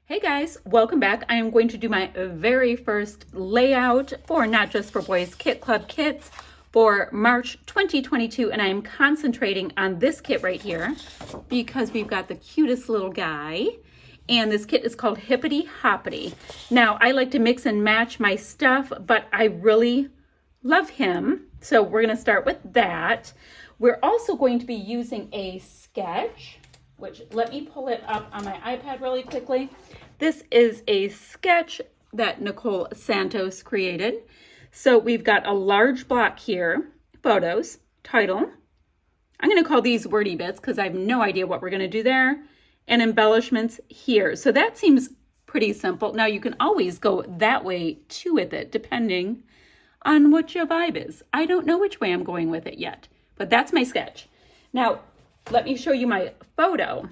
Hey guys, welcome back. I am going to do my very first layout for Not Just for Boys Kit Club kits for March 2022, and I am concentrating on this kit right here because we've got the cutest little guy, and this kit is called Hippity Hoppity. Now, I like to mix and match my stuff, but I really love him, so we're going to start with that. We're also going to be using a sketch, which let me pull it up on my iPad really quickly. This is a sketch that Nicole Santos created. So we've got a large block here, photos, title. I'm going to call these wordy bits because I have no idea what we're going to do there, and embellishments here. So that seems pretty simple. Now you can always go that way too with it, depending on what your vibe is. I don't know which way I'm going with it yet, but that's my sketch. Now, let me show you my photo.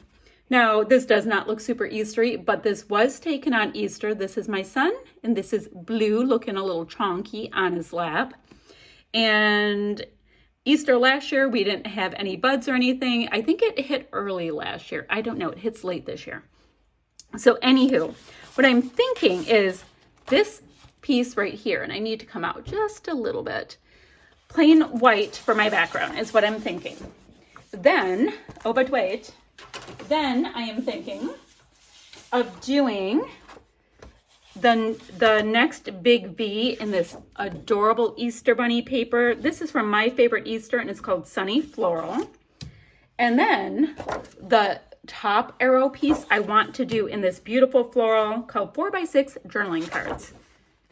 Now, this does not look super Eastery, but this was taken on Easter. This is my son, and this is Blue looking a little chonky on his lap. And Easter last year, we didn't have any buds or anything. I think it hit early last year. I don't know. It hits late this year. So anywho, what I'm thinking is this piece right here, and I need to come out just a little bit. Plain white for my background is what I'm thinking. Then, oh, but wait. Then I am thinking of doing the next big V in this adorable Easter bunny paper. This is from my favorite Easter, and it's called Sunny Floral. And then the top arrow piece I want to do in this beautiful floral called 4x6 journaling cards.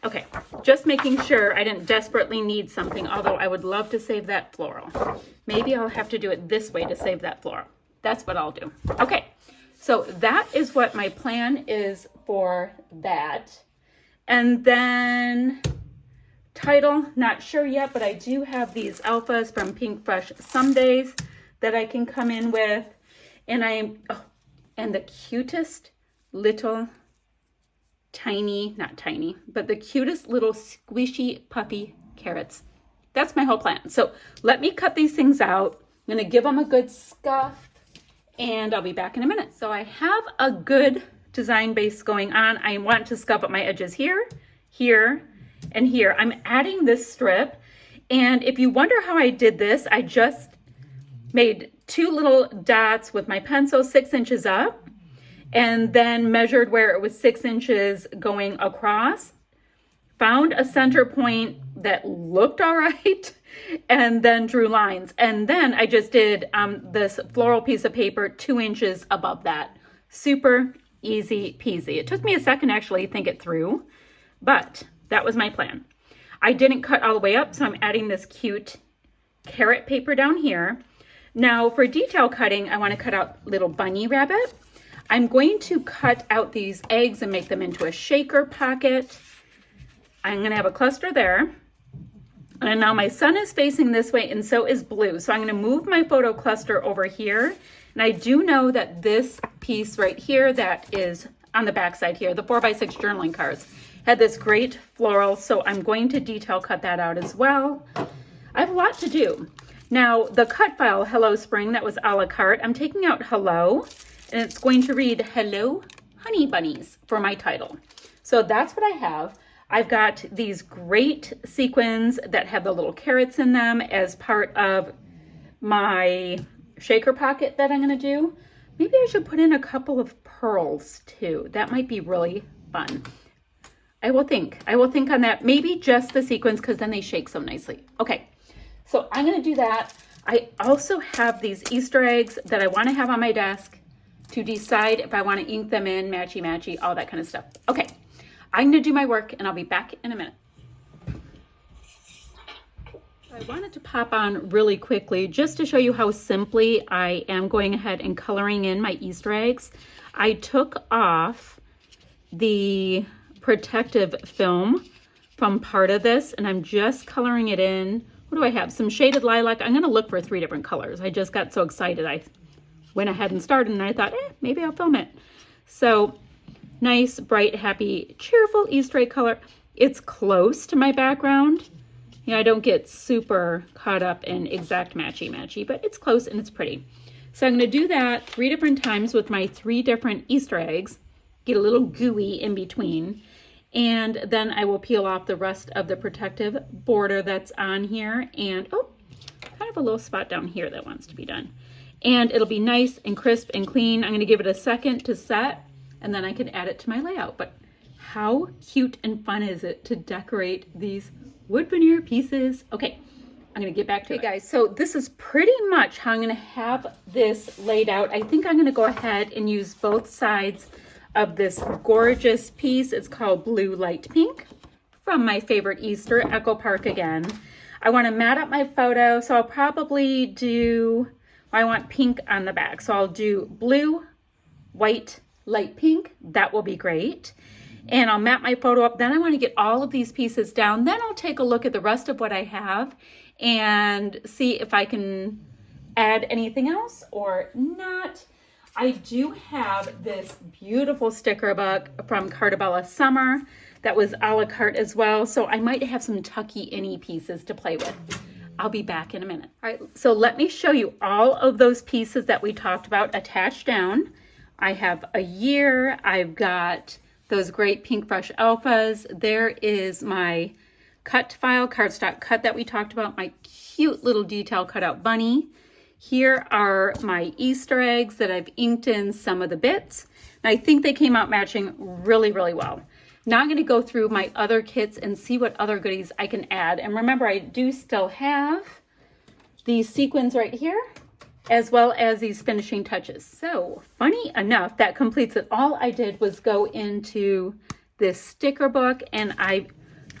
Okay, just making sure I didn't desperately need something, although I would love to save that floral. Maybe I'll have to do it this way to save that floral. That's what I'll do. Okay, so that is what my plan is for that. And then title, not sure yet, but I do have these alphas from Pink Fresh Somedays that I can come in with. And and the cutest little not tiny, but the cutest little squishy puffy carrots. That's my whole plan. So let me cut these things out. I'm gonna give them a good scuff, and I'll be back in a minute. So I have a good design base going on. I want to scuff up my edges here, here, and here. I'm adding this strip, and if you wonder how I did this, I just made two little dots with my pencil 6 inches up, and then measured where it was 6 inches going across, found a center point that looked all right, and then drew lines. And then I just did this floral piece of paper 2 inches above that. Super easy peasy. It took me a second to actually think it through, but that was my plan. I didn't cut all the way up, so I'm adding this cute carrot paper down here. Now for detail cutting, I want to cut out little bunny rabbit. I'm going to cut out these eggs and make them into a shaker pocket. I'm going to have a cluster there. And now my son is facing this way, and so is Blue. So I'm going to move my photo cluster over here. And I do know that this piece right here that is on the back side here, the 4x6 journaling cards, had this great floral. So I'm going to detail cut that out as well. I have a lot to do. Now the cut file, Hello Spring, that was a la carte. I'm taking out hello, and it's going to read Hello Honey Bunnies for my title. So that's what I have. I've got these great sequins that have the little carrots in them as part of my shaker pocket that I'm going to do. Maybe I should put in a couple of pearls too. That might be really fun. I will think on that. Maybe just the sequins, because then they shake so nicely. Okay, so I'm going to do that. I also have these Easter eggs that I want to have on my desk to decide if I want to ink them in, matchy, all that kind of stuff. Okay. I'm going to do my work, and I'll be back in a minute. I wanted to pop on really quickly just to show you how simply I am going ahead and coloring in my Easter eggs. I took off the protective film from part of this, and I'm just coloring it in. What do I have? Some shaded lilac. I'm going to look for 3 different colors. I just got so excited. I went ahead and started, and I thought, maybe I'll film it. So nice, bright, happy, cheerful Easter egg color. It's close to my background. You know, I don't get super caught up in exact matchy, but it's close and it's pretty. So I'm going to do that 3 different times with my 3 different Easter eggs. get a little gooey in between. And then I will peel off the rest of the protective border that's on here. And, oh, kind of a little spot down here that wants to be done. And it'll be nice and crisp and clean. I'm going to give it a second to set, and then I can add it to my layout. But how cute and fun is it to decorate these wood veneer pieces? Okay, I'm going to get back to it. Guys, so this is pretty much how I'm going to have this laid out. I think I'm going to go ahead and use both sides of this gorgeous piece. It's called Blue Light Pink from my favorite Easter, Echo Park again. I want to mat up my photo, so I'll probably do, I want pink on the back. So I'll do blue, white, light pink. That will be great. And I'll mat my photo up. Then I want to get all of these pieces down. Then I'll take a look at the rest of what I have and see if I can add anything else or not. I do have this beautiful sticker book from Cartabella Summer that was a la carte as well. So I might have some tucky-inny pieces to play with. I'll be back in a minute. All right, so let me show you all of those pieces that we talked about attached down. I have a year. I've got those great Pink Fresh Alphas. There is my cut file, cardstock cut that we talked about, my cute little detail cutout bunny. Here are my Easter eggs that I've inked in some of the bits. And I think they came out matching really, really well. Now I'm going to go through my other kits and see what other goodies I can add. And remember, I do still have these sequins right here, as well as these finishing touches. So funny enough, that completes it. All I did was go into this sticker book and I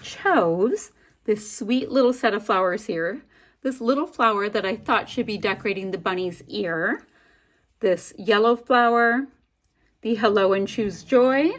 chose this sweet little set of flowers here. This little flower that I thought should be decorating the bunny's ear. This yellow flower, the Hello and Choose Joy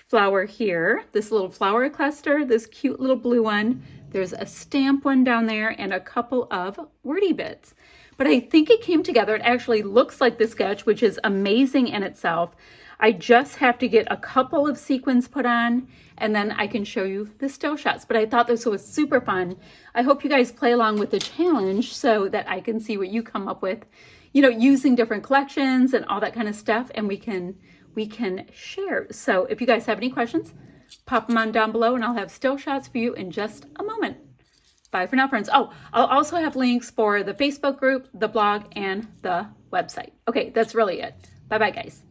flower here, this little flower cluster, this cute little blue one. There's a stamp one down there and a couple of wordy bits. But I think it came together. It actually looks like the sketch, which is amazing in itself. I just have to get a couple of sequins put on and then I can show you the still shots. But I thought this was super fun. I hope you guys play along with the challenge so that I can see what you come up with, you know, using different collections and all that kind of stuff, and we can share. So if you guys have any questions, pop them on down below and I'll have still shots for you in just a moment. Bye for now, friends. Oh, I'll also have links for the Facebook group, the blog, and the website. Okay, that's really it. Bye-bye, guys.